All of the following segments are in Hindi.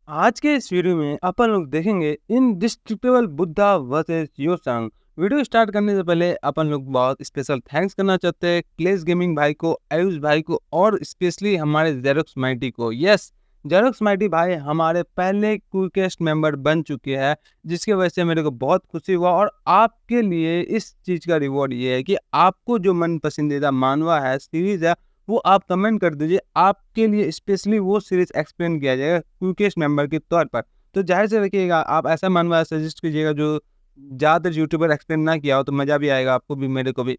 आज के इस वीडियो में अपन लोग देखेंगे इनडिस्ट्रिक्टेबल Buddha versus Yaosang. Video start करने से पहले अपन लोग बहुत स्पेशल थैंक्स करना चाहते हैं क्लेस गेमिंग भाई को, आयुष भाई को और स्पेशली हमारे जेरोक्स माइटी को। यस, जेरोक्स माइटी भाई हमारे पहले क्विकेस्ट मेंबर बन चुके हैं, जिसकी वजह से मेरे को बहुत खुशी हुआ। और आपके लिए इस चीज़ का रिवॉर्ड ये है कि आपको जो मन पसंदीदा मानवा है, सीरीज है, वो आप कमेंट कर दीजिए। आपके लिए स्पेशली वो सीरीज एक्सप्लेन किया जाएगा क्विकेस्ट मेंबर के तौर पर। तो जाहिर से रखिएगा, आप ऐसा मानवा सजेस्ट कीजिएगा जो ज़्यादातर यूट्यूबर एक्सप्लेन ना किया हो, तो मज़ा भी आएगा आपको भी मेरे को भी।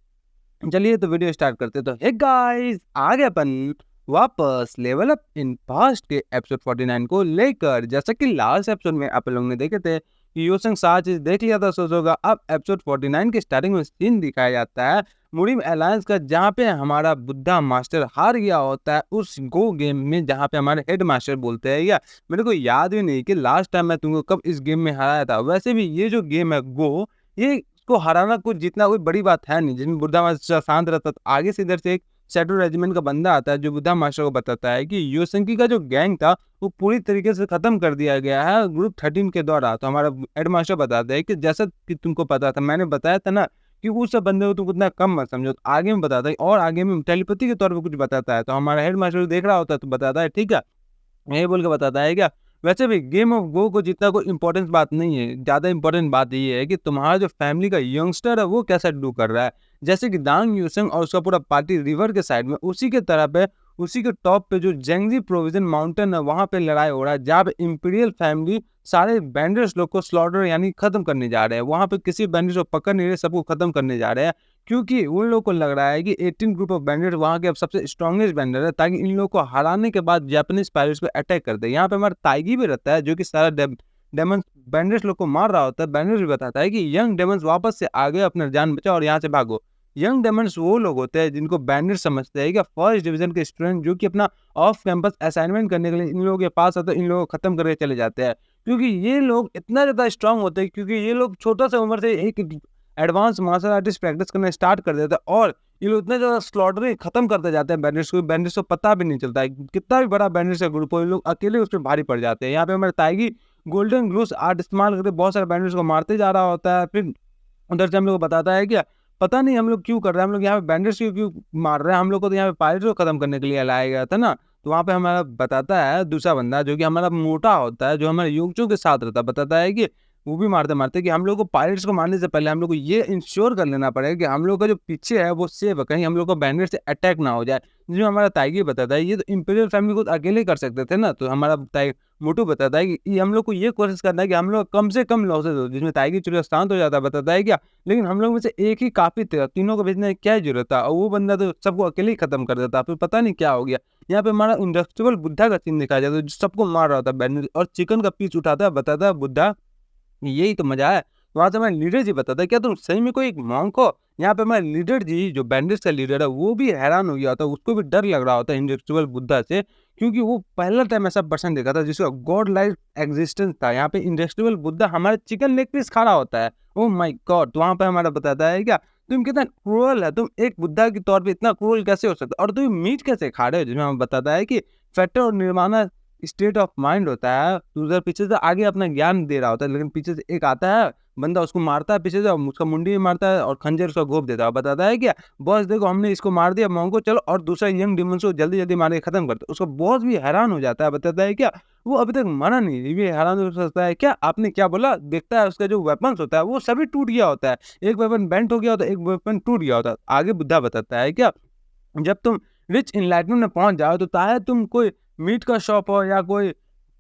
चलिए तो वीडियो स्टार्ट करते हैं। तो हे गाइस, आ गए अपन वापस लेवल अप इन पास्ट के एपिसोड 49 को लेकर। जैसा कि लास्ट एपिसोड में आप लोगों ने देखे थे कि योसंग सारा चीज देख लिया था सोचोगा। अब एपिसोड 49 के स्टार्टिंग में सीन दिखाया जाता है मुरीम अलायंस का, जहाँ पे हमारा बुद्धा मास्टर हार गया होता है उस गो गेम में, जहाँ पे हमारे हेड मास्टर बोलते हैं, या मेरे को याद भी नहीं कि लास्ट टाइम मैं तुमको कब इस गेम में हराया था। वैसे भी ये जो गेम है गो, ये को हराना कुछ जितना कोई बड़ी बात है नहीं, जिसमें बुद्धा मास्टर शांत रहता था। आगे से इधर से एक शैडो रेजिमेंट का बंदा आता है जो बुद्धा मास्टर को बताता है कि योसंकी का जो गैंग था वो पूरी तरीके से खत्म कर दिया गया है ग्रुप 13 के द्वारा। तो हमारा हेड मास्टर बताता है कि जैसा कि तुमको पता था, मैंने बताया था ना कि उस सब बंदे को तुम उतना कम मत समझो। तो आगे में बताता है और आगे में टेलीपैथी के तौर पर कुछ बताता है। तो हमारा हेड मास्टर देख रहा होता है तो बताता है ठीक है, यही बोल के बताता है क्या। वैसे भी गेम ऑफ गो को जितना कोई इंपॉर्टेंस बात नहीं है, ज़्यादा इंपॉर्टेंट बात ये है कि तुम्हारा जो फैमिली का यंगस्टर है वो कैसा डू कर रहा है। जैसे कि दांग यूसंग और उसका पूरा पार्टी रिवर के साइड में, उसी के तरफ है, उसी के टॉप पे जो जेंगजी प्रोविजन माउंटेन है, वहाँ पे लड़ाई हो रहा है, जहाँ पे इंपीरियल फैमिली सारे बैंडर्स लोग को स्लॉटर यानी खत्म करने जा रहे हैं। वहाँ पे किसी बैंडर्स को पकड़ नहीं रहे, सबको खत्म करने जा रहे हैं, क्योंकि उन लोगों को लग रहा है कि 18 ग्रुप ऑफ बैंडर्स वहाँ के अब सबसे स्ट्रॉन्गेस्ट बैंडर है, ताकि इन लोगों को हराने के बाद जापानीज पायरेट्स को अटैक कर दे। यहाँ पे हमारा ताइगी भी रहता है जो कि सारा डेमन बैंडर्स लोग को मार रहा होता है। बैंडर्स भी बताता है कि यंग डेमन्स वापस से आ गए, अपना जान बचाओ और यहाँ से भागो। यंग डेमन्स वो लोग होते हैं जिनको बैंडर्स समझते हैं कि फर्स्ट डिवीजन के स्टूडेंट जो कि अपना ऑफ कैंपस असाइनमेंट करने के लिए इन लोगों के पास आते हैं, इन लोगों को खत्म करके चले जाते हैं, क्योंकि ये लोग इतना ज़्यादा स्ट्रांग होते हैं, क्योंकि ये लोग छोटा सा उम्र से एक एडवांस मार्शल आर्टिस्ट प्रैक्टिस करना स्टार्ट कर देता है। और ये लोग इतने ज़्यादा स्लॉटरिंग खत्म करते जाते हैं बैंडर्स को, बैंडर्स को पता भी नहीं चलता है कितना भी बड़ा बैंडर्स का ग्रुप हो, ये लोग अकेले उस पर भारी पड़ जाते हैं। यहाँ पे हमारे ताइगी गोल्डन ग्लूस आर्ट इस्तेमाल करके बहुत सारे बैंडर्स को मारते जा रहा होता है। फिर उधर से हम लोग को बताता है कि पता नहीं हम लोग क्यों कर रहे हैं, हम लोग यहाँ पे बैंडर्स क्यों मार रहे हैं, हम लोग को तो यहाँ पे पायरेट्स को खत्म करने के लिए लाया गया था ना। तो वहाँ पे हमारा बताता है दूसरा बंदा जो कि हमारा मोटा होता है, जो हमारे युवकों के साथ रहता है, बताता है कि वो भी मारते मारते कि हम लोग को पायरेट्स को मारने से पहले हम लोग को ये इंश्योर कर लेना पड़ेगा कि हम लोग का जो पीछे है वो सेफ है, कहीं हम लोग को बैंडर्स से अटैक ना हो जाए। जिसमें हमारा ताइगी बताता है ये तो इंपीरियल फैमिली को अकेले कर सकते थे ना। तो हमारा मोटू बताता है कि ये हम लोग को ये कोशिश करना है कि हम लोग कम से कम लॉसेज हो, जिसमें ताइगी चुरा शांत हो जाता है। बताता है क्या, लेकिन हम लोग में से एक ही काफी थे, तीनों को भेजने की क्या जरूरत था, और वो बंदा तो सबको अकेले ही खत्म कर देता। फिर पता नहीं क्या हो गया। यहाँ पे हमारा इंडस्ट्रियल बुद्धा का सीन दिखाया जाता है जो सबको मार रहा होता है बैंडर, और चिकन का पीस उठाता है। बताता है बुद्धा यही तो मजा है। तो वहाँ से हमारे लीडर जी बताता है क्या तुम सही में कोई एक मॉन्क हो। यहाँ पे हमारे लीडर जी जो बैंडर्स का लीडर है वो भी हैरान हो गया होता है, उसको भी डर लग रहा होता है इंडस्ट्रियल बुद्धा से, क्योंकि वो पहला टाइम ऐसा पर्सन देखा था जिसका गॉड लाइक एग्जिस्टेंस था। यहाँ पे इंडस्ट्रियल बुद्धा हमारे चिकन लेग पीस खा रहा होता है। Oh my God. तो वहाँ पे हमारा बताता है क्या तुम कितना क्रूअल है, तुम एक बुद्धा के तौर पे इतना क्रूअल कैसे हो सकता है, और तुम मीट कैसे खा रहे हो। जिसमें हमें बताता है कि फैक्टर और निर्माणा स्टेट ऑफ माइंड होता है। तो उधर पीछे से आगे अपना ज्ञान दे रहा होता है, लेकिन पीछे से एक आता है बंदा, उसको मारता है पीछे से, उसका मुंडी भी मारता है और खंजर उसका घोप देता है। बताता है क्या बॉस देखो हमने इसको मार दिया मोंको, चलो और दूसरा यंग डिमंस को जल्दी जल्दी मार के खत्म करते। उसका बॉस भी हैरान हो जाता है। बताता है क्या वो अभी तक मरा नहीं, ये भी हैरान हो सकता है क्या आपने क्या बोला। देखता है उसका जो वेपन्स होता है वो सभी टूट गया होता है, एक वेपन बेंट हो गया होता है, एक वेपन टूट गया होता है। आगे बुद्धा बताता है क्या जब तुम रिच इनलाइटमेंट में पहुंच जाओ तो चाहे तुम कोई मीट का शॉप हो या कोई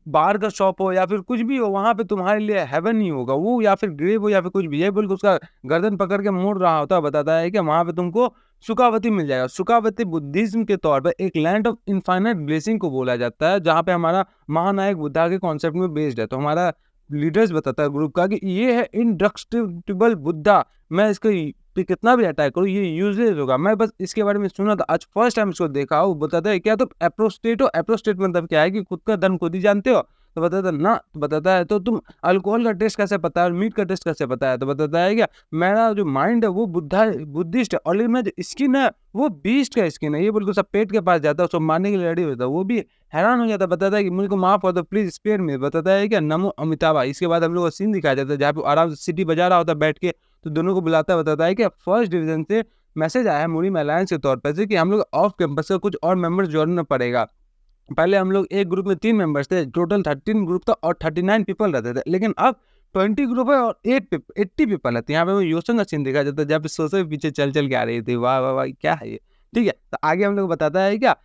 बार का शॉप हो या फिर कुछ भी हो, वहाँ पे तुम्हारे लिए हेवन ही होगा वो, या फिर ग्रेव हो या फिर कुछ भी। ये बोल के उसका गर्दन पकड़ के मोड़ रहा होता है। बताता है कि वहाँ पे तुमको सुखावती मिल जाएगा। सुखावती बुद्धिज्म के तौर पर एक लैंड ऑफ इनफाइनाइट ब्लेसिंग को बोला जाता है, जहाँ पे हमारा महानायक बुद्धा के कॉन्सेप्ट में बेस्ड है। तो हमारा लीडर्स बताता है ग्रुप का कि ये है इंडेस्ट्रक्टिबल बुद्धा, मैं इसको पे कितना भी अटैक करूँ ये यूजलेस होगा। मैं बस इसके बारे में सुना था, आज फर्स्ट टाइम इसको देखा। वो बताता है क्या तो एप्रोस्टेट हो। एप्रोस्टेट मतलब क्या है कि खुद का धर्म खुद ही जानते हो। तो बताता है ना, तो बताता है तो तुम अल्कोहल का टेस्ट कैसे पता है और मीट का टेस्ट कैसे पता है? तो बताता है क्या मेरा जो माइंड है वो बुद्धिस्ट है और लेकिन मेरा जो स्किन है वो बीस्ट का स्किन है। ये बोल के सब पेट के पास जाता है, उसको मारने के लिए रेडी होता है। वो भी हैरान हो जाता है, बताता है कि मुझे को माफ कर दो प्लीज, स्पेयर मी। बताता है क्या नमो अमिताभा। इसके बाद हम लोग को सीन दिखाया जाता है जहाँ पे आराम से सिटी बजा रहा होता है बैठ के, तो दोनों को बुलाता है। बताता है कि फर्स्ट डिवीजन से मैसेज आया है मुरीम अलायंस के तौर पर से कि हम लोग ऑफ कैंपस का कुछ और मेंबर्स जोड़ना पड़ेगा। पहले हम लोग एक ग्रुप में 3 मेंबर्स थे, टोटल 13 ग्रुप था और 39 पीपल रहते थे, लेकिन अब 20 ग्रुप है और 80 पीपल है। तो यहाँ पे हमें योसन का सीन देखा जाता है जहाँ पे सोचे पीछे चल के आ रही थी। वाह वाह वाह क्या है ये। ठीक है, तो आगे हम लोग बताता है क्या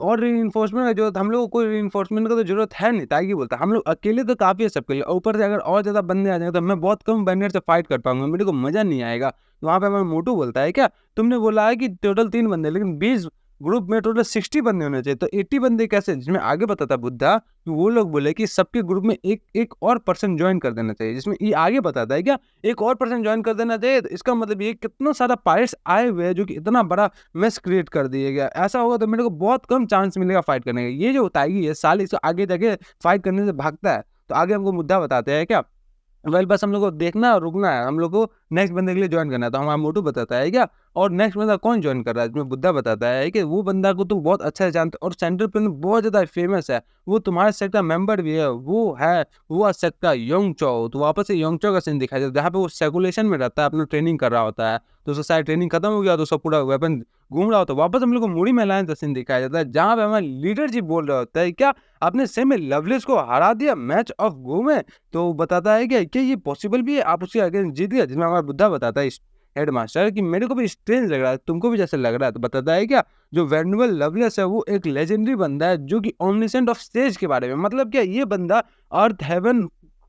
और रीइंफोर्समेंट का जरूरत, हम लोग को कोई रीइंफोर्समेंट का तो जरूरत है नहीं। ताकि बोलता हम लोग अकेले तो काफी है सबके लिए, ऊपर से अगर और ज्यादा बंदे आ जाएंगे तो मैं बहुत कम बैरियर से फाइट कर पाऊंगा, मेरे को मजा नहीं आएगा। तो वहाँ पे हमारा मोटू बोलता है क्या तुमने बोला है कि टोटल 3 बंदे, लेकिन 20 ग्रुप में टोटल 60 बंदे होने चाहिए, तो 80 बंदे कैसे? जिसमें आगे बताता बुद्धा कि वो लोग बोले कि सबके ग्रुप में एक एक और पर्सन ज्वाइन कर देना चाहिए। जिसमें ये आगे बताता है क्या एक और पर्सन ज्वाइन कर देना चाहिए, तो इसका मतलब ये कितना सारा पायरेट्स आए हुए हैं जो कि इतना बड़ा मेस क्रिएट कर दिया गया। ऐसा होगा तो मेरे को बहुत कम चांस मिलेगा फाइट करने का। ये जो होता है ये साल इसको आगे जाके फाइट करने से भागता है। तो आगे हमको मुद्दा बताते हैं क्या बस हम लोग को देखना और रुकना है, हम लोग को नेक्स्ट बंदे के लिए ज्वाइन करना है। तो हमारा मोटू बताता है क्या और नेक्स्ट बंदा कौन ज्वाइन कर रहा है? इसमें बुद्धा बताता है कि वो बंदा को तुम बहुत अच्छा से जानते हो और सेंट्रल प्लेन बहुत ज्यादा फेमस है, वो तुम्हारे सेक्टर का मेंबर भी है, वो सेक्टर का योंगचो। तो वापस से योंगचो का सीन दिखाई देता है जहाँ पे वो सेकुलेशन में रहता है, अपना ट्रेनिंग कर रहा होता है। तो उसका शायद ट्रेनिंग खत्म हो गया तो उसका पूरा वेपन घूम रहा होता है। वापस हम लोग को मुड़ी में लाइन का सीन दिखाया जाता है जहाँ पे हमारे लीडर जी बोल रहे होता है क्या आपने सेम में लवलेस को हरा दिया मैच ऑफ गो में। तो बताता है क्या ये पॉसिबल भी है, आप उसके अगेंस्ट जीत गए। जिसमें हमारा बुद्धा बताता है हेड मास्टर कि मेरे को भी स्ट्रेंज लग रहा है, तुमको भी जैसे लग रहा है। तो बताता है क्या जो वेनुअल लवलेस है वो एक लेजेंडरी बंदा है जो कि ओमनिसेंट ऑफ स्टेज के बारे में, मतलब क्या ये बंदा अर्थ हेवन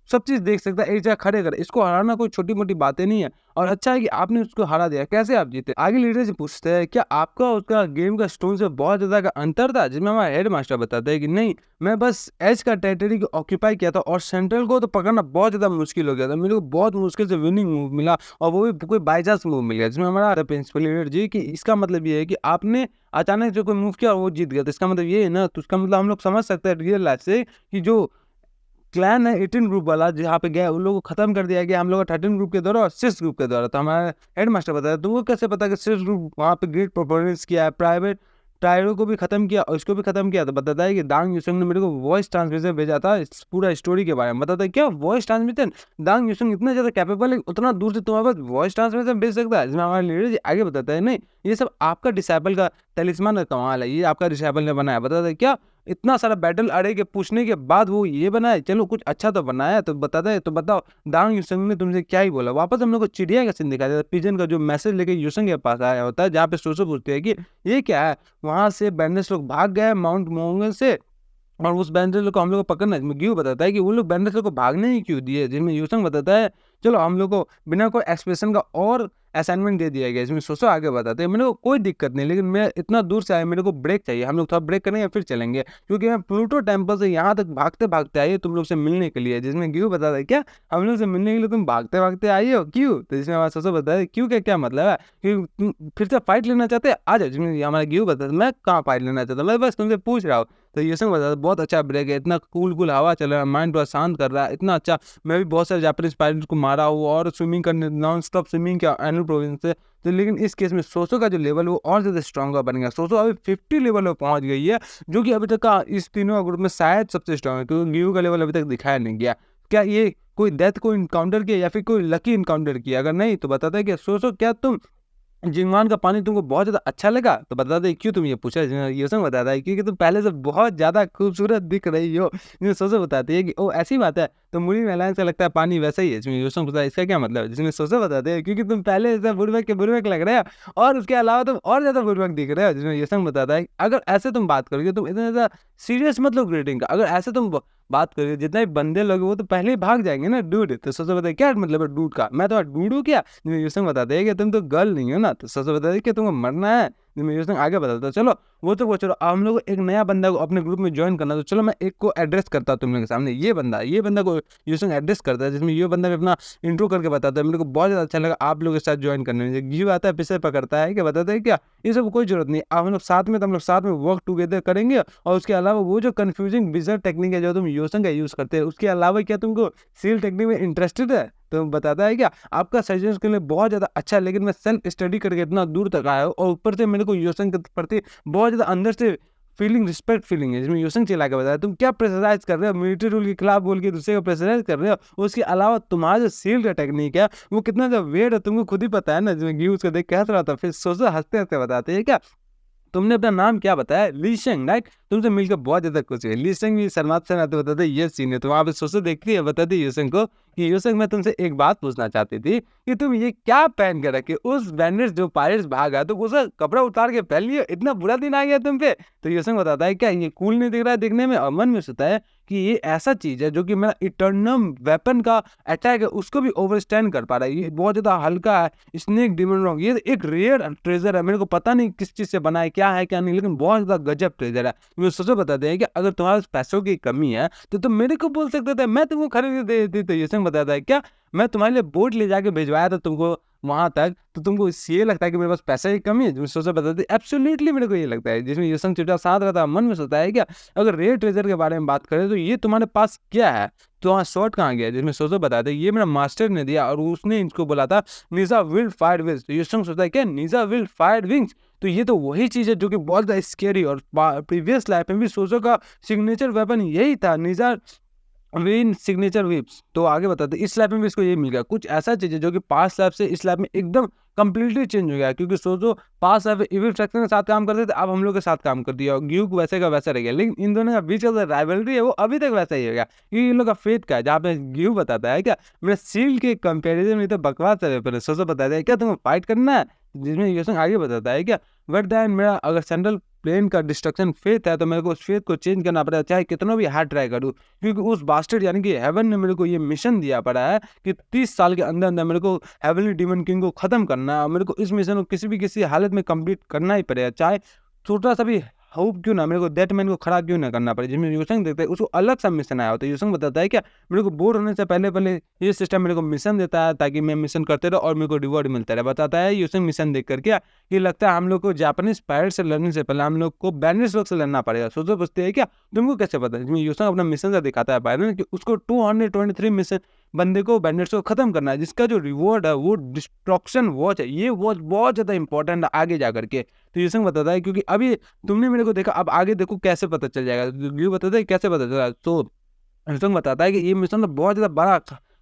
सब चीज देख सकता है एक जगह खड़े कर। इसको हराना कोई छोटी मोटी बातें नहीं है और अच्छा है कि आपने उसको हरा दिया। कैसे आप जीते? आगे लीडर से पूछते हैं क्या आपका उसका गेम का स्टोन से बहुत ज्यादा का अंतर था? जिसमें हमारा हेड मास्टर बताता है कि नहीं, मैं बस एज का टेरिटरी को ऑक्यूपाई किया था और सेंट्रल को तो पकड़ना बहुत ज्यादा मुश्किल हो गया था, मेरे को बहुत मुश्किल से विनिंग मूव मिला और वो भी कोई बाई चांस मूव मिल गया। जिसमें हमारा प्रिंसिपल लीडर जी कि इसका मतलब ये है कि आपने अचानक से कोई मूव किया और वो जीत गया, तो इसका मतलब ये है ना। तो इसका मतलब हम लोग समझ सकते हैं रियल लाइफ से कि जो क्लैन है 18 ग्रुप वाला जहाँ पे गया उन लोगों को खत्म कर दिया गया हम लोग का 13 ग्रुप के द्वारा और 6 ग्रुप के द्वारा। तो हमारा हेड मास्टर बताया तुमको कैसे पता कि 6 ग्रुप वहाँ पे ग्रेट परफॉर्मेंस किया है, प्राइवेट टायरों को भी खत्म किया और इसको भी खत्म किया। तो बताता है कि दांग यूसंग ने मेरे को वॉइस ट्रांसमिशन भेजा था इस पूरा स्टोरी के बारे में। बताता है क्या वॉइस ट्रांसमिशन? दांग यूसंग इतना ज्यादा कैपेबल है, उतना दूर से तुम्हारे पास वॉइस ट्रांसमिशन भेज सकता है? जिसमें हमारे लीडर जी आगे बताता है नहीं, ये सब आपका डिसाइपल का तलिस्मान का कमाल है, ये आपका डिसाइपल ने बनाया। बताता है क्या इतना सारा बैटल अरे के पूछने के बाद वो ये बनाया, चलो कुछ अच्छा तो बनाया। तो बताता है तो बताओ दांग यूसंग ने तुमसे क्या ही बोला? वापस हम लोग को चिड़िया का सीन दिखाया जाता है, पिजन का जो मैसेज लेके यूसंग के पास आया होता है जहाँ पे सोचो पूछते हैं कि ये क्या है। वहां से बैंडर्स लोग भाग गए माउंट मोंगल से और उस बैंडर्स लोग को हम लोग को पकड़ना है। इसमें गिव बताता है कि वो लोग बैंडर्स लोग को भागने ही क्यों दिए। जिसमें यूसंग बताता है चलो हम लोग को बिना कोई एक्सप्रेशन का और असाइनमेंट दे दिया गया। इसमें सोचो आगे बताते हैं मेरे को कोई दिक्कत नहीं, लेकिन मैं इतना दूर से आया, मेरे को ब्रेक चाहिए, हम लोग थोड़ा ब्रेक करेंगे फिर चलेंगे, क्योंकि मैं प्लूटो टेम्पल से यहाँ तक भागते भागते आई तुम लोग से मिलने के लिए। जिसमें क्यों बताता है क्या हम लोग से मिलने के लिए तुम भागते भागते आई हो क्यों? तो इसमें हमारा सोचो बताया क्यों का क्या मतलब है कि तुम फिर से फाइट लेना चाहते आ जाओ। जिसमें हमारा क्यों बताता मैं कहाँ फाइट लेना चाहता, मैं बस तुमसे पूछ रहा हूँ। तो ये सब बताता बहुत अच्छा ब्रेक है, इतना कूल हवा चल रहा है, माइंड पूरा शांत कर रहा है, इतना अच्छा। मैं भी बहुत सारे जापानीज पायलट को मारा हूँ और स्विमिंग करने नॉन स्टॉप स्विमिंग किया एनुअल प्रोविंस से। तो लेकिन इस केस में सोसो का जो लेवल वो और ज़्यादा स्ट्रॉन्गर बन गया। सोसो अभी 50 लेवल पर पहुंच गई है जो कि अभी तक का इस तीनों ग्रुप में शायद सबसे स्ट्रॉन्ग है, क्योंकि गियू का लेवल अभी तक दिखाया नहीं गया। क्या ये कोई डेथ को इनकाउंटर किया या फिर कोई लकी इनकाउंटर किया? अगर नहीं तो बताता है कि सोसो क्या तुम जिंगवान का पानी तुमको बहुत ज्यादा अच्छा लगा? तो बता दे क्यों तुम ये पूछा। ये सब बताता है क्योंकि तुम पहले से बहुत ज्यादा खूबसूरत दिख रही हो। जिसमें सोचो बताती है कि ओ ऐसी बात है, तो मुड़ी में अलायंस से लगता है पानी वैसा ही है। जिसमें योसन बताया इसका क्या मतलब है? जिसमें सोचो बताते हैं क्योंकि तुम पहले ऐसा बुड़बक के बुड़बक लग रहे हो और उसके अलावा तुम और ज्यादा बुड़बक दिख रहे हो। जिसमें योसन बताता है अगर ऐसे तुम बात करोगे तुम इतना ज्यादा सीरियस मत लो ग्रेडिंग का, अगर ऐसे तुम बात करिए जितने भी बंदे लोग वो तो पहले ही भाग जाएंगे ना डूड। तो सोचो बताइए क्या मतलब है डूड का? मैं तो डूड हूँ क्या? यूसंग बताते हैं कि तुम तो गर्ल नहीं हो ना। तो सोचो बताते कि तुमको मरना है। जिसमें यूसंग आगे बताता है। चलो वो तो चलो, अब हम लोग को एक नया बंदा को अपने ग्रुप में ज्वाइन करना, तो चलो मैं एक को एड्रेस करता हूँ तुम लोग के सामने। ये बंदा को यूसंग एड्रेस करता है, जिसमें ये बंदा भी अपना इंट्रो करके बताता है। मेरे को बहुत ज़्यादा अच्छा लगा आप लोगों के साथ ज्वाइन करने में। गिव आता है, पीछे पकड़ता है, क्या बताता है क्या ये सब कोई जरूरत नहीं, अब हम लोग साथ में, तो हम लोग साथ में वर्क टुगेदर करेंगे। और उसके अलावा वो जो कन्फ्यूजिंग बिजर टेक्निक है जो तुम यूसंग का यूज़ करते हैं, उसके अलावा क्या तुमको सील टेक्निक में इंटरेस्टेड है? तो बताता है क्या आपका सजेशन के लिए बहुत ज़्यादा अच्छा है, लेकिन मैं सेल्फ स्टडी करके इतना दूर तक आया हूँ, और ऊपर से मेरे को यूसंग के प्रति बहुत ज़्यादा अंदर से रिस्पेक्ट फीलिंग है, जिसमें यूसंग चिल्ला के बताया तुम क्या प्रेशराइज कर रहे हो, मिलिट्री रूल के खिलाफ बोल के दूसरे को प्रेशराइज कर रहे हो। उसके अलावा तुम्हारा जो सील का टेक्निक है वो कितना ज़्यादा वेट है तुमको खुद ही पता है ना, जिसमें गी उसको देख के हंस रहा था, फिर सोचो हंसते हंसते बताते हैं क्या तुमने अपना नाम क्या बताया, लीशेंग, राइट? तुमसे मिलकर बहुत ज्यादा खुशी है। लीशेंग भी शर्माते शर्माते बताते ये सीन है, तो वहाँ पे सोचो देखती है, बताती यूसंग को कि यूसंग मैं तुमसे एक बात पूछना चाहती थी कि तुम ये क्या पहन के रखे, उस बैंडेज जो पायरेट्स भागा तो उसका कपड़ा उतार के पहन लियो, इतना बुरा दिन आ गया तुम पे? तो यूसंग बताता है क्या ये कूल नहीं दिख रहा है देखने में, और मन में सोचता है कि ये ऐसा चीज है जो कि मेरा इटर्नम वेपन का अटैक है उसको भी ओवरस्टैंड कर पा रहा है, ये बहुत ज्यादा हल्का है, स्नेक डिमन रॉन्ग, ये एक रेयर ट्रेजर है, मेरे को पता नहीं किस चीज से बना है, क्या है क्या नहीं, लेकिन बहुत ज्यादा गजब ट्रेजर है। मुझे सोचो बताते हैं कि अगर तुम्हारे पास पैसों की कमी है तो तुम मेरे को बोल सकते थे, मैं तुमको खरीद के दे देती। तो यूसंग बताता है क्या मैं तुम्हारे लिए बोट ले जाके भिजवाया था तुमको वहां तक, तो तुमको ये लगता है कि मेरे पास पैसे की कमी है? जिसमें सोचा बताते एब्सोल्युटली मेरे को ये लगता है, जिसमें यूसंग चुपचाप साथ रहता है, मन में सोचता है क्या अगर रेयर ट्रेजर के बारे में बात करें तो ये तुम्हारे पास क्या है, तो वहाँ शॉर्ट कहाँ गया? जिसमें सोचो बताते ये मेरा मास्टर ने दिया और उसने इनको बोला था निजा विल्ड फायर विंग्स। तो यूसंग सोचता है क्या निजा विल्ड फायर विंग्स, तो ये तो वही चीज है जो कि बहुत ज्यादा स्केरी, और प्रीवियस लाइफ में भी सोचो का सिग्नेचर वेपन यही था निजा विन सिग्नेचर विप्स। तो आगे बताते इस लैब में भी इसको ये मिल गया, कुछ ऐसा चीज है जो कि पास्ट लैब से इस लैब में एकदम कंप्लीटली चेंज हो गया, क्योंकि सोचो पास्ट लैब इविल फ्रैक्शन के साथ काम करते थे, अब हम लोग के साथ काम कर दिया, और ग्यूक वैसे का वैसा रह गया, लेकिन इन दोनों का बीच का जो राइवलरी है वो अभी तक वैसा ही हो गया, क्योंकि इन लोग का फेथ का है, जहाँ पे ग्यू बताता है क्या मेरा सील के कंपेरिजन में तो बकवास है, पहले सोचो बताता है क्या तुम्हें फाइट करना है, जिसमें यूसंग आगे बताता है क्या बट दैन मेरा अगर सेंट्रल प्लेन का डिस्ट्रक्शन फेथ है तो मेरे को उस फेथ को चेंज करना पड़ेगा, चाहे कितना भी हार्ड ट्राई करूँ, क्योंकि उस बास्टर्ड यानी कि हेवन ने मेरे को ये मिशन दिया पड़ा है कि 30 साल के अंदर अंदर मेरे को हेवनली डीमन किंग को खत्म करना है, और मेरे को इस मिशन को किसी हालत में कंप्लीट करना ही पड़ेगा, चाहे छोटा सा भी होप क्यों ना, मेरे को दैट मैन को खड़ा क्यों ना करना पड़े। जिसमें यूसंग देखते हैं उसको अलग सा मिशन आया होता है, यूसंग बताता है क्या मेरे को बोर होने से पहले पहले ये सिस्टम मेरे को मिशन देता है ताकि मैं मिशन करते रहो और मेरे को रिवॉर्ड मिलता रहे। बताता है यूसंग मिशन देख कर क्या कि लगता है हम लोग को जापानीज पायरेट से लड़ने से पहले हम लोग को बैंडिट्स लोग से लड़ना पड़ेगा। सोचो पूछते हैं क्या तुमको कैसे पता है? जिसमें यूसंग अपना मिशन का दिखाता है बायरन कि उसको 223 मिशन बंदे को बैंडिट्स को खत्म करना है, जिसका जो रिवॉर्ड है वो डिस्ट्रक्शन वॉच है। ये वॉच बहुत ज्यादा इंपॉर्टेंट है आगे जा करके। तो यूसंग बताता है क्योंकि अभी तुमने मेरे को देखा, अब आगे देखो कैसे पता चल जाएगा। ये बताता है कैसे पता चला, तो यूसंग बताता है कि ये मिशन तो बहुत ज्यादा बड़ा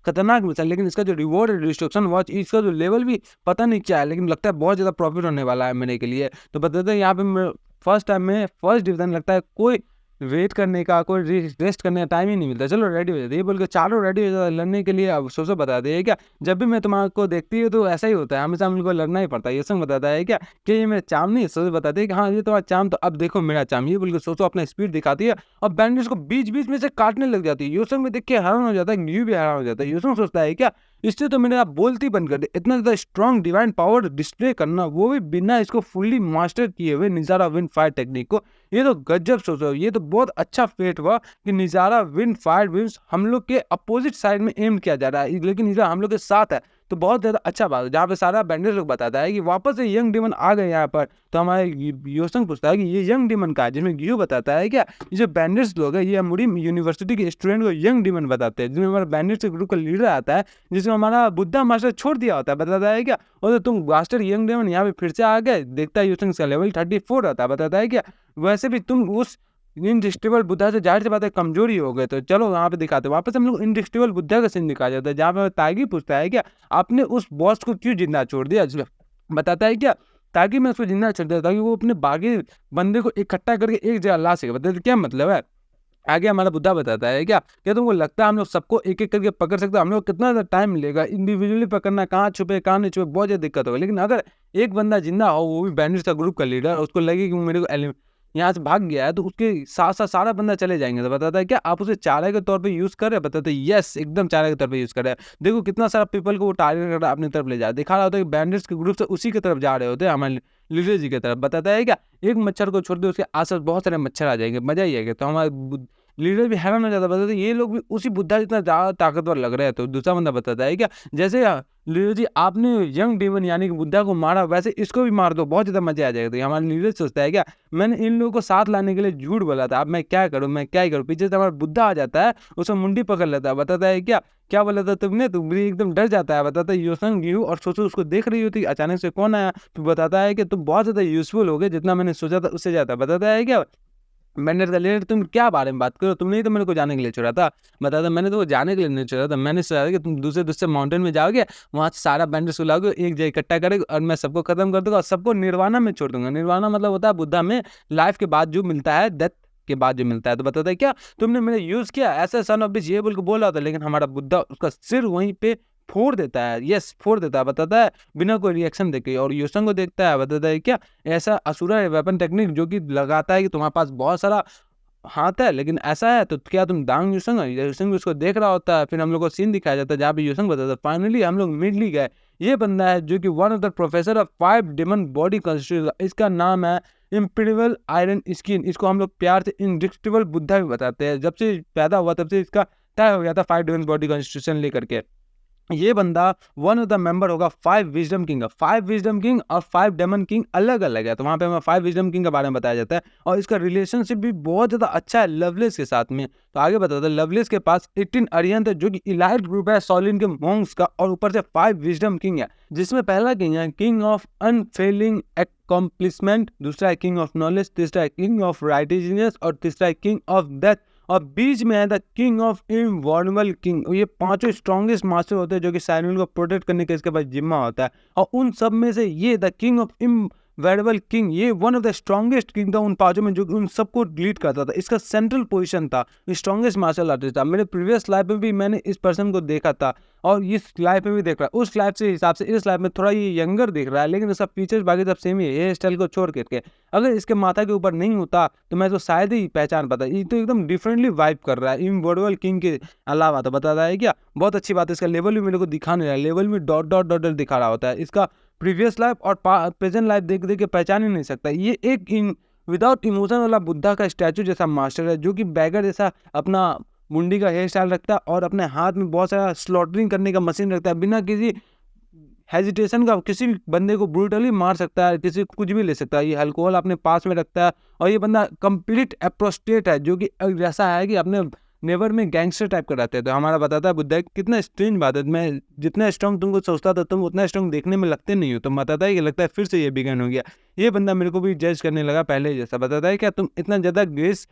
खतरनाक मिशन, लेकिन इसका जो रिवॉर्ड है डिस्ट्रक्शन वॉच, इसका जो लेवल भी पता नहीं क्या है, लेकिन लगता है बहुत ज्यादा प्रॉफिट होने वाला है मेरे के लिए। तो बताते हैं यहाँ पे फर्स्ट टाइम में फर्स्ट डिवीजन लगता है कोई वेट करने का, कोई रेस्ट करने का टाइम ही नहीं मिलता, चलो रेडी हो जाते ये बोल के चारों रेडी हो जाते लड़ने के लिए। अब सोचो बताते हैं क्या जब भी मैं तुम्हारे देखती हूँ तो ऐसा ही होता है, हमेशा हमको लड़ना ही पड़ता है। ये संग बताता है क्या कि ये मेरा चाम नहीं, सोचो बताते हैं कि हाँ ये तुम्हारा चाम, तो अब देखो मेरा चाम, ये बोल के सोचो अपना स्पीड दिखाती है और बैंडेज को बीच बीच में से काटने लग जाती है। यूसंग में देख के हैरान हो जाता है, न्यू भी हैरान हो जाता है। यूसंग सोचता है क्या इससे तो मैंने आप बोलती बंद कर दी, इतना ज़्यादा स्ट्रॉन्ग डिवाइन पावर डिस्प्ले करना, वो भी बिना इसको फुल्ली मास्टर किए हुए निजारा विंड फायर टेक्निक को, ये तो गजब सोचो। ये तो बहुत अच्छा फेट हुआ कि निजारा विंड फायर विंड्स हम लोग के अपोजिट साइड में एम किया जा रहा है, लेकिन निजारा हम लोग के साथ है, तो बहुत ज़्यादा अच्छा बात है। जहाँ पे सारा बैंडेज लोग बताता है कि वापस से यंग डिमन आ गए यहाँ पर, तो हमारे यूसंग पूछता है कि ये यंग डिमन का है, जिसमें गियो बताता है क्या ये जो बैंडेज लोग है ये मुड़ी यूनिवर्सिटी के स्टूडेंट को यंग डिमन बताते हैं, जिसमें हमारा बैंडेज के ग्रुप का लीडर आता है जिसमें हमारा बुद्धा मास्टर छोड़ दिया होता है। बताता है क्या और तो तुम मास्टर यंग डिमन यहाँ पे फिर से आ गए, देखता है यूसंग का लेवल 34 रहता है। बताता है क्या वैसे भी तुम उस इनडिस्ट्रिबल बुद्धा से जाहिर सी बात है कमजोरी हो गए, तो चलो वहाँ पे दिखाते हैं। वापस हम लोग इनडिस्ट्रिबल बुद्धा का सीन दिखाया जाता है, जहाँ पे तागी पूछता है क्या आपने उस बॉस को क्यों जिंदा छोड़ दिया। बताता है क्या ताकि मैं उसको जिंदा छोड़ दिया ताकि वो अपने बाकी बंदे को इकट्ठा करके एक जगह ला सके। बताते क्या मतलब है, आगे हमारा बुद्धा बताता है क्या तुमको लगता है हम लोग सबको एक एक करके पकड़ सकते हैं, हम लोग कितना ज़्यादा टाइम मिलेगा इंडिविजुअली पकड़ना, कहाँ छुपे कहाँ नहीं छुपे, बहुत ज़्यादा दिक्कत होगा। लेकिन अगर एक बंदा जिंदा हो, वो भी बैंडिट्स का ग्रुप का लीडर, उसको लगे कि मेरे को यहाँ से भाग गया है, तो उसके साथ साथ सारा बंदा चले जाएंगे। तो बताता है क्या आप उसे चारे के तौर पे यूज कर रहे हैं। बताते हैं यस एकदम चारे के तौर पे यूज कर रहे हैं। देखो कितना सारा पीपल को वो टारगेट कर अपनी तरफ ले जा दिखा रहा होता है कि बैंडिट्स के ग्रुप से उसी की तरफ जा रहे होते हैं हमारे लीडर जी की तरफ। बताता है क्या, एक मच्छर को छोड़ दे उसके आस-पास बहुत सारे मच्छर आ जाएँगे, मज़ा ही आएगा। तो हमारा लीडर भी हैरान हो जाता है, बताता है ये लोग भी उसी बुड्ढा जितना ज़्यादा ताकतवर लग रहे हैं। तो दूसरा बंदा बताता है क्या, जैसे लीडर जी आपने यंग डेमन यानी कि बुड्ढा को मारा, वैसे इसको भी मार दो, बहुत ज़्यादा मज़ा आ जाएगा। तो ये हमारा लीडर सोचता है क्या, मैंने इन लोगों को साथ लाने के लिए झूठ बोला था, अब मैं क्या करूँ, मैं क्या ही करूँ? पीछे से हमारा बुड्ढा आ जाता है, उसको मुंडी पकड़ लेता है, बताता है क्या, क्या बोला था तुमने? तुम भी एकदम डर जाता है, बताता है योसन गियू और सोचो उसको देख रही होती, अचानक से कौन आया? तो बताता है कि तुम बहुत ज़्यादा यूज़फुल हो गए, जितना मैंने सोचा था उससे ज़्यादा। बताता है क्या, मैंने कहा लेटर तुम क्या बारे में बात कर रहे हो? तुमने ही तो मेरे को जाने के लिए छोड़ा था। बताता मैंने तो वो जाने के लिए नहीं छोड़ा था। मैंने सोचा था कि तुम दूसरे-दूसरे माउंटेन में जाओगे, वहाँ से सारा बैंडर्स को लाओगे, एक जगह इकट्ठा करोगे और मैं सबको खत्म कर दूँगा और सबको निर्वाणा में छोड़ दूँगा। निर्वाणा मतलब होता है बुद्धा में लाइफ़ के बाद जो मिलता है, डेथ के बाद जो मिलता है। तो बताता है क्या तुमने मेरा यूज़ किया? ऐसा सन ऑफ बिच ये बोल के बोल रहा था, लेकिन हमारा बुद्धा उसका सिर वहीं पे फोड़ देता है। यस, फोड़ देता है। बताता है बिना कोई रिएक्शन देके, और योसन को देखता है। बताता है क्या ऐसा असुरा वेपन टेक्निक जो कि लगाता है कि तुम्हारे पास बहुत सारा हाथ है, लेकिन ऐसा है तो क्या तुम दांग यूसंग हो? यूसंग उसको देख रहा होता है, फिर हम लोग को सीन दिखाया जाता है जहाँ पे यूसंग बताता है फाइनली हम लोग मिड ली गए। ये बंदा है जो कि one of the professor of 5 demon body construction, इसका नाम है इम्पेरेबल आयरन स्किन। इसको हम लोग प्यार से इंडिस्ट्रिबल बुद्धा भी बताते हैं। जब से पैदा हुआ तब से इसका तय हो गया था 5 डेमन बॉडी कंस्टिट्यूशन लेकर के। ये बंदा वन ऑफ द मेंबर होगा 5 विजडम किंग का। 5 विजडम किंग और 5 डेमन किंग अलग-अलग है, तो वहाँ पे हमें 5 विजडम किंग के बारे में बताया जाता है और इसका रिलेशनशिप भी बहुत ज़्यादा अच्छा है लवलेस के साथ में। तो आगे बताता है लवलेस के पास 18 अरिहंत है जो कि इलाइट ग्रुप है सॉलिन के मॉन्क्स का, और ऊपर से 5 विजडम किंग है, जिसमें पहला किंग है किंग ऑफ अनफेलिंग अकम्प्लिशमेंट, दूसरा है किंग ऑफ नॉलेज, तीसरा है किंग ऑफ राइटियसनेस और तीसरा है किंग ऑफ डेथ, और बीच में है द किंग ऑफ इनवॉल्बल किंग। ये पांचों स्ट्रॉन्गेस्ट मास्टर होते हैं जो कि साइलेंट को प्रोटेक्ट करने का इसके पास जिम्मा होता है, और उन सब में से ये द किंग ऑफ इनवॉल्बल किंग ये one of the strongest king था उन पांचों में, जो कि उन सबको लीड करता था। इसका सेंट्रल पोजीशन था, स्ट्रॉन्गेस्ट मार्शल आर्टिस्ट था। मेरे प्रीवियस लाइफ में भी मैंने इस पर्सन को देखा था और इस लाइफ में भी देख रहा है। उस लाइफ से हिसाब से इस लाइफ में थोड़ा ये यंगर दिख रहा है, लेकिन इसका फीचर्स बाकी सब सेम ही है हेयर स्टाइल को छोड़ करके। अगर इसके माथा के ऊपर नहीं होता तो मैं तो शायद ही पहचान पाता। ये तो एकदम डिफरेंटली वाइब कर रहा है इनवर्डेबल किंग के अलावा। तो बता रहा है क्या बहुत अच्छी बात है, इसका लेवल भी मेरे को दिखा नहीं रहा है, लेवल में डॉट डॉट डॉट डॉट दिखा रहा होता है। इसका प्रीवियस लाइफ और प्रेजेंट लाइफ देख देख के पहचान ही नहीं सकता। ये एक विदाउट इमोशन वाला बुद्धा का स्टैचू जैसा मास्टर है, जो कि बैगर जैसा अपना मुंडी का हेयर स्टाइल रखता है और अपने हाथ में बहुत सारा स्लॉटरिंग करने का मशीन रखता है। बिना किसी हेजिटेशन का किसी भी बंदे को ब्रूटली मार सकता है, किसी को कुछ भी ले सकता है। ये अल्कोहल अपने पास में रखता है, और ये बंदा कंप्लीट एप्रोस्टेट है, जो कि ऐसा है कि अपने नेबर में गैंगस्टर टाइप का रहता है। तो हमारा बताता है बुद्धा कितना स्ट्रेंज बात है, मैं जितना स्ट्रॉन्ग तुमको सोचता था तुम उतना स्ट्रॉन्ग देखने में लगते नहीं हो। तो बताता है कि लगता है फिर से ये बिगन हो गया। ये बंदा मेरे को भी जज करने लगा पहले जैसा। बताता है क्या तुम इतना ज़्यादा ग्रेस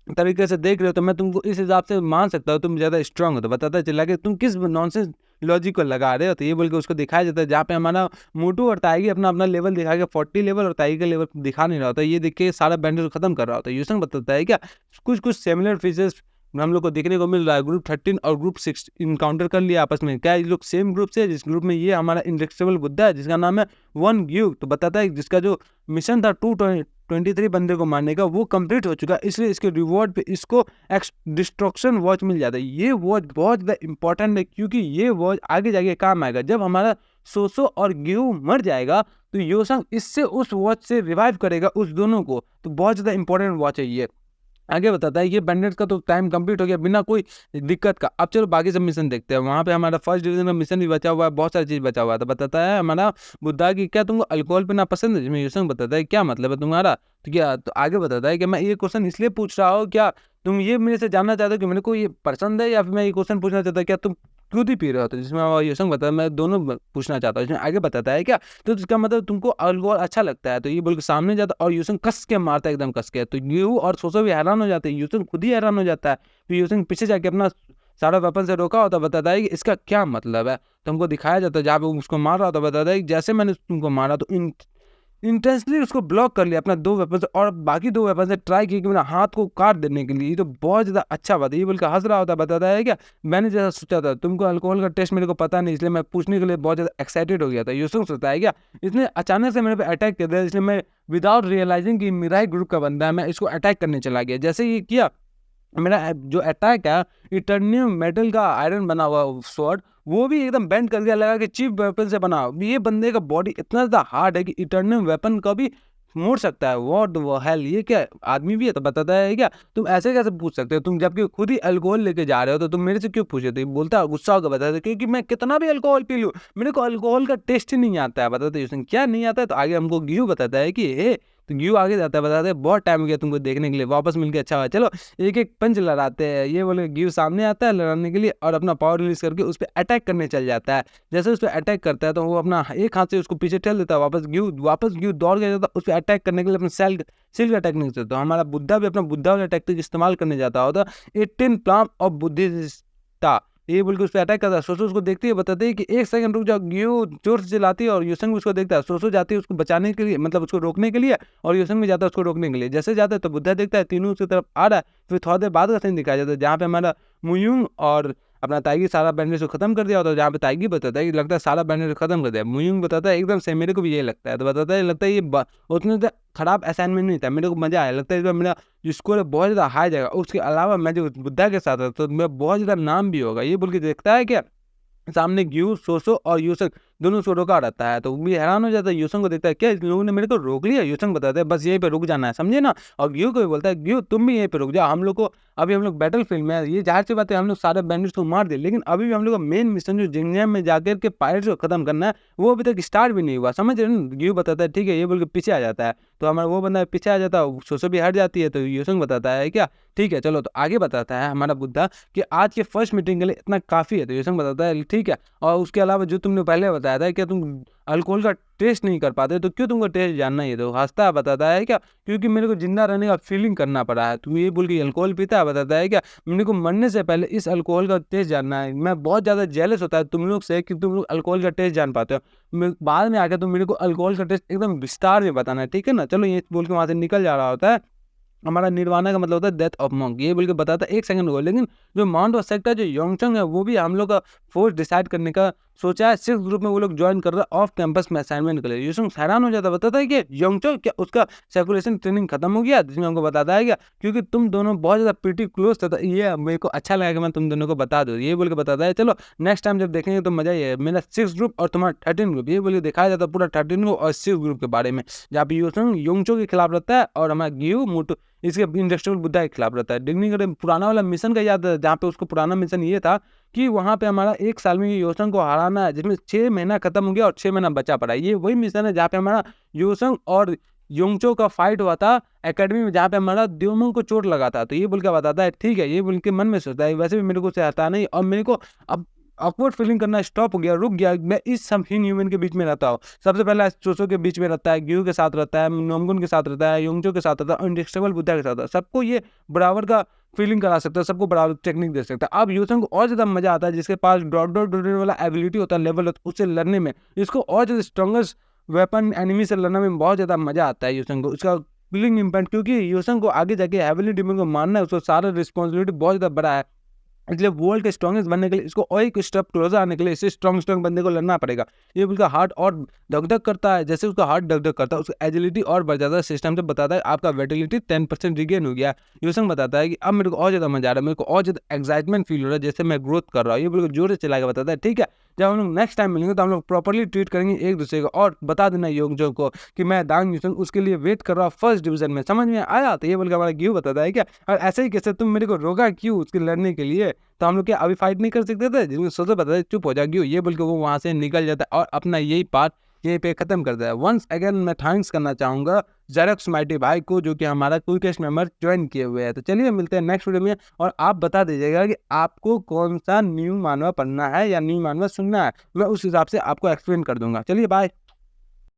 तरीके से देख रहे हो तो मैं तुमको इस हिसाब से मान सकता हूँ तुम ज़्यादा स्ट्रांग हो। तो बताता चला कि तुम किस नॉनसेंस लॉजिक को लगा रहे हो। तो ये बोल के उसको दिखाया जाता है, जहाँ पे हमारा मोटू और ताइगी अपना अपना लेवल दिखा के 40 लेवल और ताइगी का लेवल दिखा नहीं रहा होता। ये देख के सारा बैंडर खत्म कर रहा होता है। यूसन बताता है क्या कुछ कुछ सिमिलर फीचर्स हम लोग को देखने को मिल रहा है। ग्रुप 13 और ग्रुप 6 इनकाउंटर कर लिया आपस में। क्या ये लोग सेम ग्रुप से, जिस ग्रुप में ये हमारा इंडेक्सेबल बुद्धा है जिसका नाम है वन ग्यू। तो बताता है जिसका जो मिशन था 223 बंदे को मारने का वो कंप्लीट हो चुका, इसलिए इसके रिवॉर्ड पे इसको डिस्ट्रक्शन वॉच मिल जाता है। ये वॉच बहुत ज़्यादा इंपॉर्टेंट है, क्योंकि ये वॉच आगे जाके काम आएगा। जब हमारा सोसो और ग्यू मर जाएगा तो योसंग इससे उस वॉच से रिवाइव करेगा उस दोनों को। तो बहुत ज़्यादा इंपॉर्टेंट वॉच है ये। आगे बताता है ये बैंडेट्स का तो टाइम कंप्लीट हो गया बिना कोई दिक्कत का। अब चलो बाकी सब मिशन देखते हैं। वहाँ पे हमारा फर्स्ट डिवीजन का मिशन भी बचा हुआ है, बहुत सारी चीज़ बचा हुआ है। तो बताता है हमारा बुद्धा की क्या तुमको अल्कोहल पीना पसंद है, जिसमें यूसन बताता है क्या मतलब है तुम्हारा। तो क्या तो आगे बताता है कि मैं ये क्वेश्चन इसलिए पूछ रहा हूँ, क्या तुम ये मेरे से जानना चाहते हो कि मेरे को ये पसंद है, या फिर मैं ये क्वेश्चन पूछना चाहता हूँ क्या तुम खुद ही पी रहे हो। तो जिसमें यूसन बताता है मैं दोनों पूछना चाहता हूँ। इसमें आगे बताता है क्या तो इसका मतलब तुमको अल्कोहल अच्छा लगता है। तो ये बोल के सामने जाता और यूसन कस के मारता है एकदम कस के। तो यू और सोसो भी हैरान हो जाते हैं, यूसन खुद ही हैरान हो जाता है। फिर यूसन पीछे जाके अपना सारा वेपन से रोका होता, बताता है कि इसका क्या मतलब है। तो हमको दिखाया जाता है जहाँ पे उसको मार रहा होता, बताता है कि जैसे मैंने तुमको मारा तो इंटेंसली उसको ब्लॉक कर लिया अपना 2 वेपन से, और बाकी 2 वेपन से ट्राई किया कि मेरा हाथ को काट देने के लिए। ये तो बहुत ज़्यादा अच्छा बात है। ये बोल के हंस रहा होता, बताता है क्या मैंने जैसा सोचा था, तुमको अल्कोहल का टेस्ट मेरे को पता नहीं, इसलिए मैं पूछने के लिए बहुत ज़्यादा एक्साइटेड हो गया था। यूसुफ सोचता है क्या इसने अचानक से मेरे पे अटैक कर दिया, इसलिए मैं विदाउट रियलाइजिंग कि मिराई ग्रुप का बंदा है मैं इसको अटैक करने चला गया। जैसे ये किया मेरा जो अटैक है इटर्नियम मेटल का आयरन बना हुआ स्वॉर्ड वो भी एकदम बेंड कर दिया, लगा कि चीप वेपन से बना। ये बंदे का बॉडी इतना ज़्यादा हार्ड है कि इटर्नल वेपन का भी मोड़ सकता है। व्हाट द हेल, ये क्या आदमी भी है तो बताता है क्या? तुम ऐसे कैसे पूछ सकते हो? तुम जबकि खुद ही अल्कोहल लेके जा रहे हो तो तुम मेरे से क्यों पूछ रहे थे? बोलता गुस्सा होकर बताते, क्योंकि मैं कितना भी अल्कोहल पी लूँ, मेरे को अल्कोहल का टेस्ट ही नहीं आता है। बताते यूसन क्या नहीं आता है? तो आगे हमको गियू बताता है कि हे, तो गियू आगे जाता है, बताते हैं बहुत टाइम हो गया तुमको देखने के लिए, वापस मिल के अच्छा हुआ, चलो एक एक पंच लड़ाते हैं। ये बोले गियू सामने आता है लड़ाने के लिए और अपना पावर रिलीज करके उस पर अटैक करने चल जाता है। जैसे उस पर अटैक करता है तो वो अपना एक हाथ से उसको पीछे ठेल देता है, वापस गियू दौड़ के जाता है उस पर अटैक करने के लिए, अपने सिल्क अटैक नहीं करता। तो हमारा बुद्धा भी अपना बुद्धा वाला टेक्निक इस्तेमाल करने जाता होता, 18 प्लाम ऑफ बुद्धिस्टा, ये बोल के उस पर अटैक करता है। सोसो उसको देखती है, बताते हैं कि एक सेकंड रुक जाओ। गियो जोर से चिल्लाती है और यूसंग भी उसको देखता है। सोसो जाती है उसको बचाने के लिए, मतलब उसको रोकने के लिए, और यूसंग भी जाता है उसको रोकने के लिए। जैसे जाता है तो बुद्धा देखता है तीनों उसकी तरफ आ रहा है। फिर थोड़ी देर बाद का सीन दिखाया जाता है जहाँ पे हमारा मुयुंग और अपना ताइगी सारा बैंडेज को खत्म कर दिया होता है। जहाँ पे ताइगी बताता है कि लगता है सारा बैंडेज को खत्म कर दिया। मुयुंग बताता है एकदम से मेरे को भी ये लगता है। तो बताता है लगता है ये उतना खराब असाइनमेंट नहीं था, मेरे को मजा आया, लगता है इस बार मेरा जो स्कोर है बहुत ज़्यादा हाई जाएगा। उसके अलावा मैं जो बुद्धा के साथ था तो मैं बहुत ज़्यादा नाम भी होगा। ये बोल के देखता है क्या सामने ग्यू, सोसो और यूसंग दोनों को रोका रहता है। तो वो भी हैरान हो जाता है, यूसंग को देखता है क्या इन लोगों ने मेरे को रोक लिया? यूसंग बताते हैं बस यहीं पे रुक जाना है, समझे ना। और ग्यू को भी बोलता है ग्यू तुम भी यहीं पे रुक जाओ, हम लोग को अभी हम लोग बैटल फील्ड में है, ये जाहिर सी बात है हम लोग सारे बैंडिट्स को मार दे, लेकिन अभी भी हम लोग का मेन मिशन जो जिंगजैम में जाकर के पायरेट्स को खत्म करना है वो अभी तक स्टार्ट भी नहीं हुआ, समझ रहे ना। ग्यू बताता है ठीक है, ये बोल के पीछे आ जाता है। तो हमारा वो बंदा पीछे आ जाता है, सोसो भी हट जाती है। तो यूसंग बताता है क्या ठीक है चलो। तो आगे बताता है हमारा बुद्धा कि आज के फर्स्ट मीटिंग के लिए इतना काफ़ी है। तो यूसंग बताता है ठीक है, और उसके अलावा जो तुमने पहले बताया था कि तुम अल्कोहल का टेस्ट नहीं कर पाते, तो क्यों तुमको टेस्ट जानना ही है? तो हंसता है, बताता है क्या क्योंकि मेरे को जिंदा रहने का फीलिंग करना पड़ा है। तुम ये बोल के अल्कोहल पीता है, बताता है क्या मेरे को मरने से पहले इस अल्कोहल का टेस्ट जानना है। मैं बहुत ज़्यादा जेलस होता है तुम लोग से कि तुम लोग अल्कोहल का टेस्ट जान पाते हो। बाद में आकर तुम मेरे को अल्कोहल का टेस्ट एकदम विस्तार में बताना है, ठीक है ना। चलो ये बोल के वहाँ से निकल जा रहा होता है। हमारा निर्वाणा का मतलब होता है डेथ ऑफ मॉन्क, ये बोल के बताता है एक सेकंड हो। लेकिन जो माउंट सेक्टर जो योंगचंग है वो भी हम लोग का फोर्स डिसाइड करने का सोचा है। 6 ग्रुप में वो लोग ज्वाइन कर रहा है ऑफ कैंपस में असाइनमेंट के लिए। यूसुंग हैरान हो जाता है, बताता है कि योंगचंग क्या उसका सर्कुलेशन ट्रेनिंग खत्म हो गया? जिसमें हमको बताता है क्या क्योंकि तुम दोनों बहुत ज़्यादा प्रीटी क्लोज था, तो ये मेरे को अच्छा लगा कि मैं तुम दोनों को बता दूँ। ये बोल के बताता है चलो नेक्स्ट टाइम जब देखेंगे तो मजा ही है। मेरा 6 ग्रुप और तुम्हारा 13 ग्रुप, ये बोल के दिखाया जाता है पूरा 13 ग्रुप और 6 ग्रुप के बारे में, जहाँ पे यूसुंग योंगचो के खिलाफ रहता है और हमारा गियू मोटो इसके इंडस्ट्रियल बुद्धा के खिलाफ रहता है। डिग्निगढ़ पुराना वाला मिशन का याद है, जहाँ पे उसको पुराना मिशन ये था कि वहाँ पे हमारा 1 साल में योसंग को हराना है, जिसमें 6 महीना खत्म हो गया और 6 महीना बचा पड़ा है। ये वही मिशन है जहाँ पे हमारा योसंग और योंगचो का फाइट हुआ था एकेडमी में, जहाँ पे हमारा द्योमंग को चोट लगा था। तो ये बोल के बताता है ठीक है, ये बोल के मन में सोचता है वैसे भी मेरे को से आता नहीं और मेरे को अब ऑकवर्ड फीलिंग करना स्टॉप हो गया, रुक गया। मैं इस सब ह्यूमन के बीच में रहता हूँ। सबसे पहले सोसो के बीच में रहता है, ग्यू के साथ रहता है, नोमगुन के साथ रहता है, योंगचो के साथ रहता है, अनडिस्टेबल बुद्धा के साथ रहता है। सबको ये बराबर का फीलिंग करा सकता है, सबको बराबर टेक्निक दे सकता है। अब यूसन को और ज़्यादा मजा आता है, जिसके पास डॉट डॉट डॉट वाला एबिलिटी होता है, लेवल होता है, उससे लड़ने में इसको और ज़्यादा स्ट्रॉन्गेस्ट वेपन एनिमी से लड़ने में बहुत ज़्यादा मजा आता है यूसन को। उसका फीलिंग इम्पैक्ट, क्योंकि यूसन को आगे जाके हेवनली डिमन को मारना है, उसको सारा रिस्पॉन्सिबिलिटी बहुत ज़्यादा बड़ा है। इसलिए वर्ल्ड के स्ट्रॉन्गेस्ट बनने के लिए इसको और एक स्टेप क्लोजर आने के लिए इससे स्ट्रॉन्ग बंदे को लड़ना पड़ेगा। ये उसका हार्ट और धक-धक करता है, जैसे उसका हार्ट धक-धक करता है उसका एजिलिटी और बढ़ जाता है। सिस्टम से बताता है आपका वेटिलिटी 10% रिगेन हो गया। यूसंग बताता है कि अब मेरे को और ज़्यादा मजा आ रहा है, मेरे को और ज़्यादा एक्साइटमेंट फील हो रहा है, जैसे मैं ग्रोथ कर रहा हूँ। ये बिल्कुल जोर से चला के बताता है ठीक है, जब हम लोग नेक्स्ट टाइम मिलेंगे तो हम लोग प्रॉपर्ली ट्रीट करेंगे एक दूसरे को। और बता देना योंगजो को कि मैं दांग यूसंग उसके लिए वेट कर रहा हूँ फर्स्ट डिवीजन में, समझ में आया? तो ये बोल के हमारा ग्यू बताता है क्या, और ऐसे ही कैसे तुम मेरे को रोका क्यों उसके लड़ने के लिए? तो हम लोग क्या अभी फाइट नहीं कर सकते थे? जिसमें सोचो बताते चुप हो जा ग्यू, ये बोल के वो वहाँ से निकल जाता है और अपना यही पार्ट यहीं पे खत्म करता है। वंस अगेन मैं थैंक्स करना चाहूँगा जेरॉक्स माइटी भाई को, जो कि हमारा क्विकेस्ट मेंबर ज्वाइन किए हुए हैं। तो चलिए मिलते हैं नेक्स्ट वीडियो में, और आप बता दीजिएगा कि आपको कौन सा न्यू मानवा पढ़ना है या न्यू मानवा सुनना है, मैं उस हिसाब से आपको एक्सप्लेन कर दूंगा। चलिए बाय।